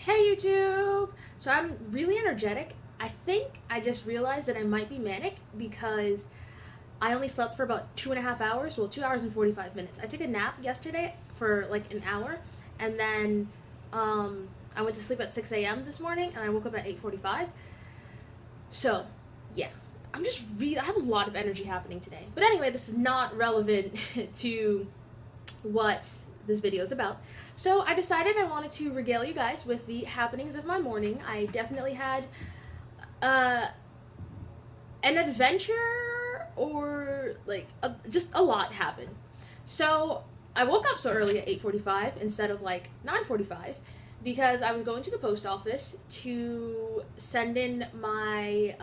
Hey YouTube! So I'm really energetic. I think I just realized that I might be manic because I only slept for about 2.5 hours. Well, 2 hours and 45 minutes. I took a nap yesterday for like an hour, and then I went to sleep at 6 a.m. this morning, and I woke up at 8:45. So, yeah, I have a lot of energy happening today. But anyway, this is not relevant to what this video is about. So I decided I wanted to regale you guys with the happenings of my morning. I definitely had uh, an adventure, or like just a lot happened. So I woke up so early at 8:45 instead of like 9:45 because I was going to the post office to send in my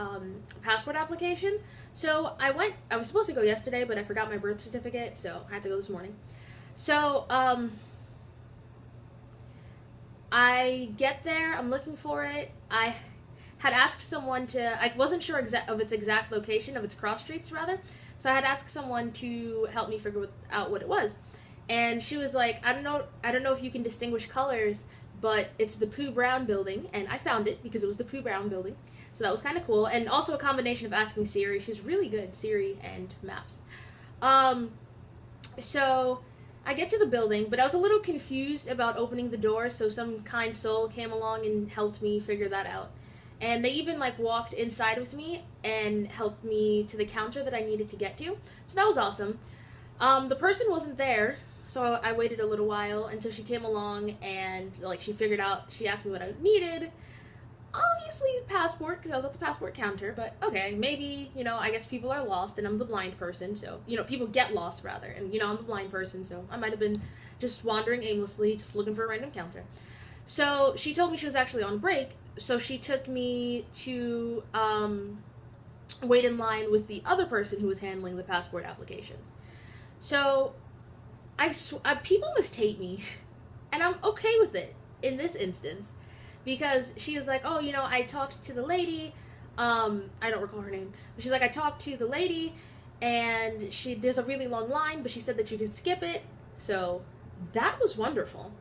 passport application. So I was supposed to go yesterday, but I forgot my birth certificate, so I had to go this morning. So, I get there, I'm looking for it. I had asked someone I wasn't sure of its exact location, of its cross streets rather. So I had asked someone to help me figure out what it was. And she was like, I don't know if you can distinguish colors, but it's the Pooh Brown building. And I found it because it was the Pooh Brown building. So that was kind of cool. And also a combination of asking Siri. She's really good, Siri and maps. So I get to the building, but I was a little confused about opening the door, so some kind soul came along and helped me figure that out. And they even like walked inside with me and helped me to the counter that I needed to get to. So that was awesome. The person wasn't there, so I waited a little while until she came along and like she asked me what I needed. Obviously passport, because I was at the passport counter, but okay, maybe, I guess people are lost and I'm the blind person, so, people get lost rather, and, I'm the blind person, so I might have been just wandering aimlessly, just looking for a random counter. So she told me she was actually on break, so she took me to wait in line with the other person who was handling the passport applications. So people must hate me, and I'm okay with it in this instance. Because she was like, oh, I talked to the lady, I don't recall her name, but she's like, I talked to the lady, and there's a really long line, but she said that you could skip it, so that was wonderful.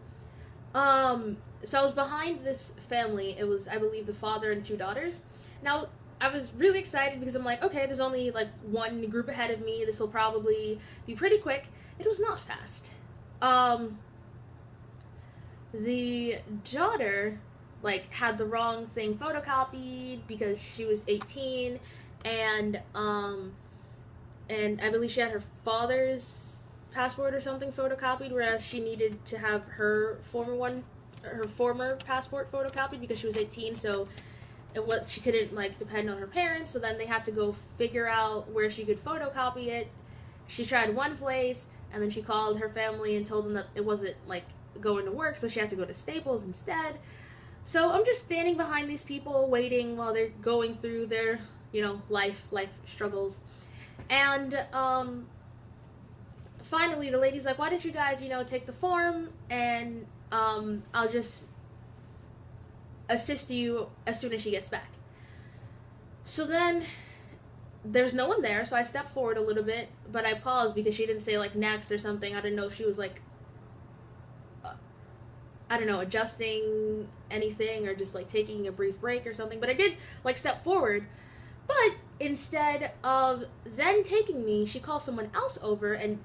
So I was behind this family. It was, I believe, the father and two daughters. Now, I was really excited because I'm like, okay, there's only like one group ahead of me, this will probably be pretty quick. It was not fast. The daughter had the wrong thing photocopied because she was 18, and I believe she had her father's passport or something photocopied, whereas she needed to have her former passport photocopied because she was 18. So she couldn't depend on her parents. So then they had to go figure out where she could photocopy it. She tried one place, and then she called her family and told them that it wasn't going to work, so she had to go to Staples instead. So I'm just standing behind these people waiting while they're going through their, life struggles. And finally the lady's like, why don't you guys, take the form, and I'll just assist you as soon as she gets back. So then there's no one there, so I step forward a little bit, but I paused because she didn't say next or something. I didn't know if she was adjusting anything or just taking a brief break or something, but I did step forward. But instead of then taking me, she calls someone else over, and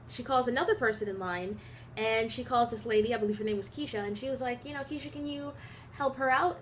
she calls another person in line, and she calls this lady, I believe her name was Keisha, and she was like, Keisha, can you help her out?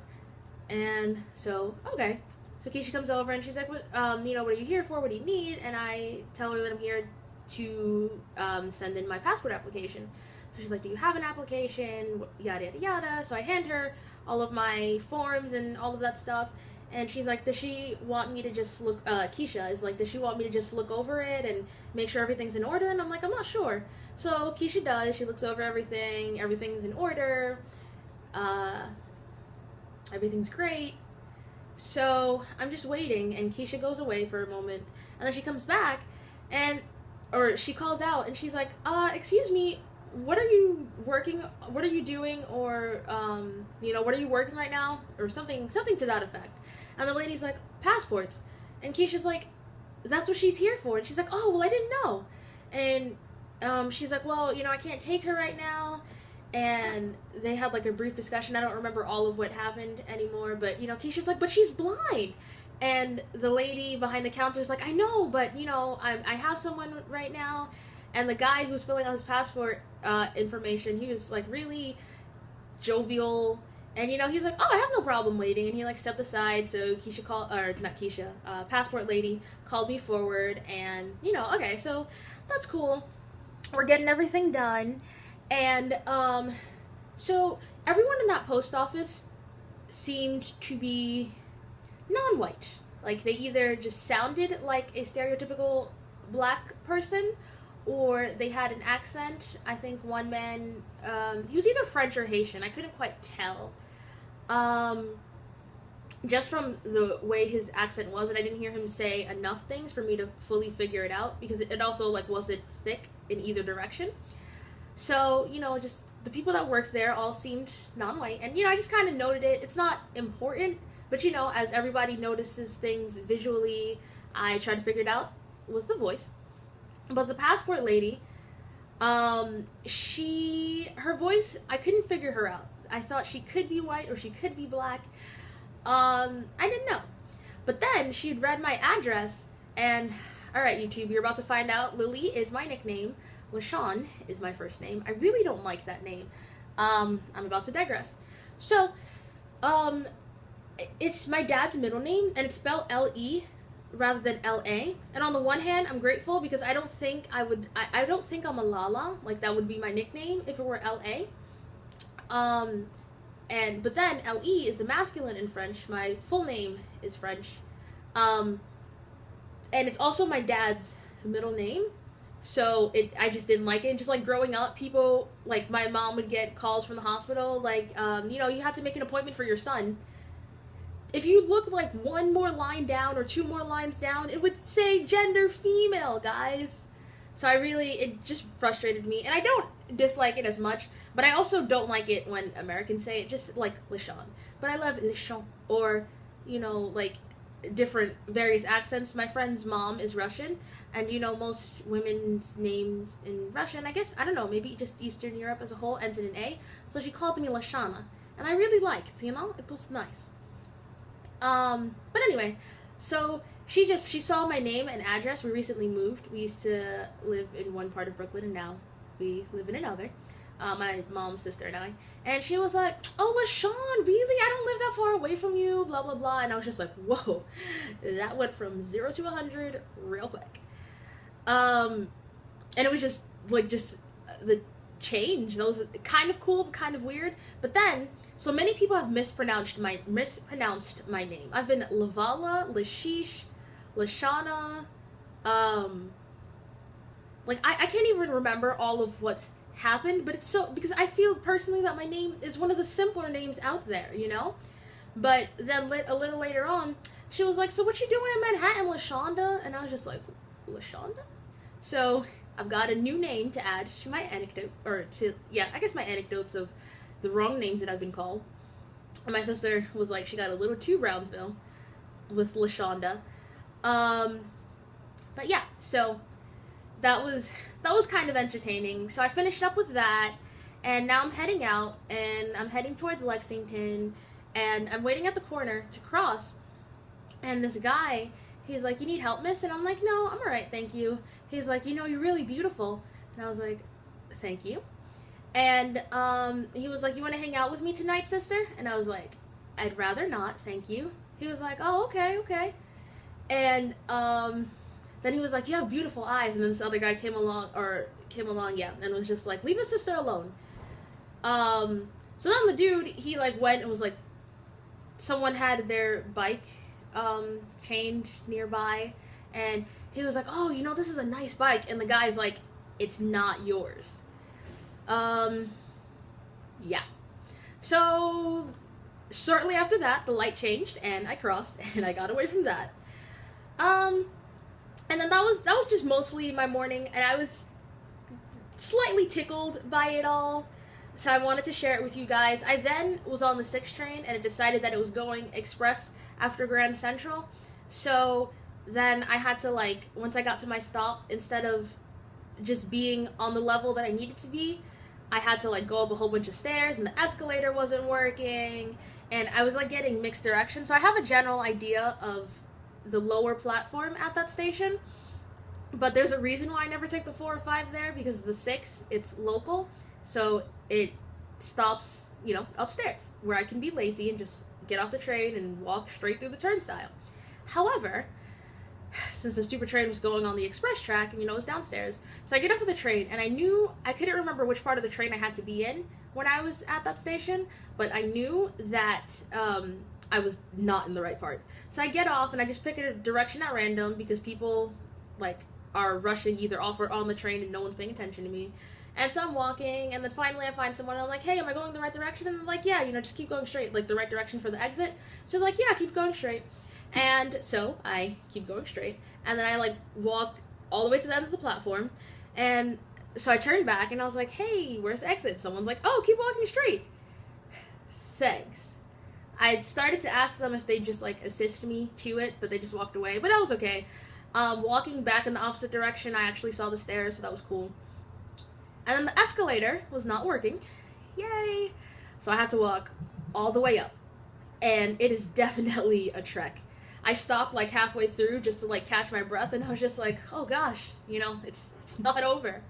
And so, okay. So Keisha comes over and she's like, what are you here for? What do you need? And I tell her that I'm here to send in my passport application. So she's like, do you have an application? Yada, yada, yada. So I hand her all of my forms and all of that stuff. And she's like, does she want me to just look, Keisha is like, does she want me to just look over it and make sure everything's in order? And I'm like, I'm not sure. So Keisha does. She looks over everything. Everything's in order. Everything's great. So I'm just waiting, and Keisha goes away for a moment. And then she comes back, or she calls out, and she's like, excuse me, what are you doing, or what are you working right now, or something to that effect. And the lady's like, passports. And Keisha's like, that's what she's here for. And she's like, oh, well, I didn't know. And she's like, well, I can't take her right now. and they had like a brief discussion. I don't remember all of what happened anymore, but Keisha's like, but she's blind. And the lady behind the counter is like, I know, but I have someone right now. And the guy who was filling out his passport information, he was like really jovial, and he's like, oh, I have no problem waiting. And he like stepped aside, so Keisha called, or not Keisha, passport lady called me forward, and okay, so that's cool. We're getting everything done, and so everyone in that post office seemed to be non-white. Like, they either just sounded like a stereotypical black person, or they had an accent. I think one man, he was either French or Haitian. I couldn't quite tell. Just from the way his accent was, and I didn't hear him say enough things for me to fully figure it out, because it also, like, wasn't thick in either direction. So, just the people that worked there all seemed non-white, and, I just kind of noted it. It's not important, but, as everybody notices things visually, I try to figure it out with the voice. But the passport lady, her voice, I couldn't figure her out. I thought she could be white or she could be black. I didn't know. But then she had read my address, and alright, YouTube, you're about to find out. Lily is my nickname. LaShawn is my first name. I really don't like that name. I'm about to digress. So, it's my dad's middle name, and it's spelled L-E rather than L-A. And on the one hand, I'm grateful because I don't think I don't think I'm a Lala. Like, that would be my nickname if it were L-A. But then L-E is the masculine in French. My full name is French. And it's also my dad's middle name. So I just didn't like it. And just like growing up, people, like my mom would get calls from the hospital, like, you have to make an appointment for your son. If you look like one more line down or two more lines down, it would say gender female, guys. So it just frustrated me. And I don't dislike it as much, but I also don't like it when Americans say it, just like LaShawn. But I love LaShawn, or, like different, various accents. My friend's mom is Russian, and, most women's names in Russian, I guess, I don't know, maybe just Eastern Europe as a whole ends in an A. So she called me Lashana, and I really liked, it was nice. But anyway, so she saw my name and address. We recently moved. We used to live in one part of Brooklyn, and now we live in another. My mom's sister and I. And she was like, oh, LaShawn, really? I don't live that far away from you, blah, blah, blah. And I was just like, whoa, that went from 0 to 100 real quick. And it was just, the change. That was kind of cool, but kind of weird. But then, so many people have mispronounced my name. I've been Lavala, Lashish, Lashana, I can't even remember all of what's happened, but it's because I feel personally that my name is one of the simpler names out there, But then a little later on, she was like, so what you doing in Manhattan, LaShonda? And I was just like, LaShonda? So I've got a new name to add to my anecdote, my anecdotes of the wrong names that I've been called. And my sister was like, she got a little too Brownsville with LaShonda. But yeah, so that was kind of entertaining. So I finished up with that, and now I'm heading out, and I'm heading towards Lexington, and I'm waiting at the corner to cross, and this guy, he's like, you need help, miss? And I'm like, no, I'm alright, thank you. He's like, you're really beautiful. And I was like, thank you. And he was like, you want to hang out with me tonight, sister? And I was like, I'd rather not, thank you. He was like, oh, okay. And then he was like, you have beautiful eyes. And then this other guy came along, and was just like, leave the sister alone. So then the dude, he like went and was like, someone had their bike changed nearby, and he was like, oh, this is a nice bike. And the guy's like, it's not yours. Yeah. So shortly after that, the light changed, and I crossed, and I got away from that. And then that was just mostly my morning, and I was slightly tickled by it all, so I wanted to share it with you guys. I then was on the 6 train, and it decided that it was going express after Grand Central, so then I had to, once I got to my stop, instead of just being on the level that I needed to be, I had to like go up a whole bunch of stairs, and the escalator wasn't working, and I was like getting mixed directions. So I have a general idea of the lower platform at that station, but there's a reason why I never take the 4 or 5 there, because the 6, it's local, so it stops, you know, upstairs, where I can be lazy and just get off the train and walk straight through the turnstile. However, since the stupid train was going on the express track, and you know, it was downstairs, so I get off of the train, and I couldn't remember which part of the train I had to be in when I was at that station, but I knew that I was not in the right part. So I get off, and I just pick a direction at random, because people, like, are rushing either off or on the train, and no one's paying attention to me. And so I'm walking, and then finally I find someone, and I'm like, hey, am I going the right direction? And they're like, yeah, you know, just keep going straight, like the right direction for the exit. So they're like, yeah, keep going straight. And so I keep going straight, and then I like walk all the way to the end of the platform, and so I turned back, and I was like, hey, where's the exit? Someone's like, oh, keep walking straight. Thanks. I started to ask them if they'd just like assist me to it, but they just walked away, but that was okay. Walking back in the opposite direction, I actually saw the stairs, so that was cool. And then the escalator was not working. Yay! So I had to walk all the way up, and it is definitely a trek. I stopped like halfway through just to like catch my breath, and I was just like, oh gosh, you know, it's not over.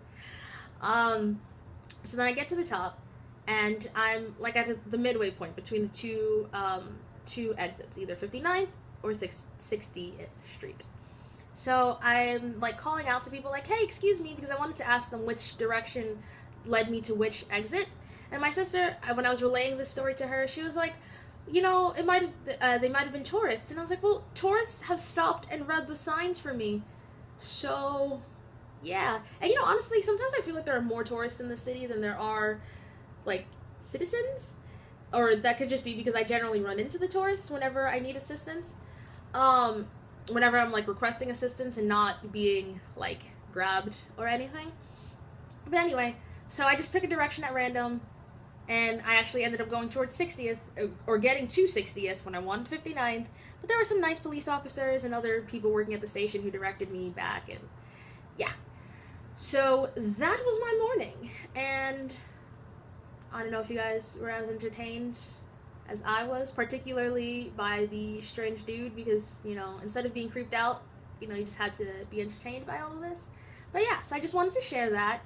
So then I get to the top, and I'm like at the midway point between the two exits, either 59th or 60th Street. So I'm like calling out to people like, hey, excuse me, because I wanted to ask them which direction led me to which exit. And my sister, when I was relaying this story to her, she was like, you know, they might have been tourists. And I was like, well, tourists have stopped and read the signs for me. So, yeah. And, you know, honestly, sometimes I feel like there are more tourists in the city than there are, like, citizens. Or that could just be because I generally run into the tourists whenever I need assistance. Whenever I'm, like, requesting assistance and not being, like, grabbed or anything. But anyway, so I just pick a direction at random, and I actually ended up going towards 60th, or getting to 60th when I wanted 59th, but there were some nice police officers and other people working at the station who directed me back, and yeah. So that was my morning, and I don't know if you guys were as entertained as I was, particularly by the strange dude, because, you know, instead of being creeped out, you know, you just had to be entertained by all of this. But yeah, so I just wanted to share that.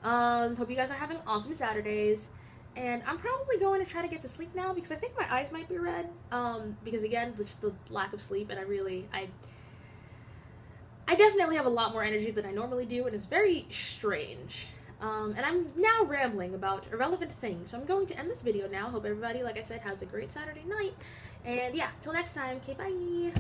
Hope you guys are having awesome Saturdays. And I'm probably going to try to get to sleep now, because I think my eyes might be red. Because again, just the lack of sleep, and I definitely have a lot more energy than I normally do, and it's very strange. And I'm now rambling about irrelevant things, so I'm going to end this video now. Hope everybody, like I said, has a great Saturday night. And yeah, till next time, okay, bye!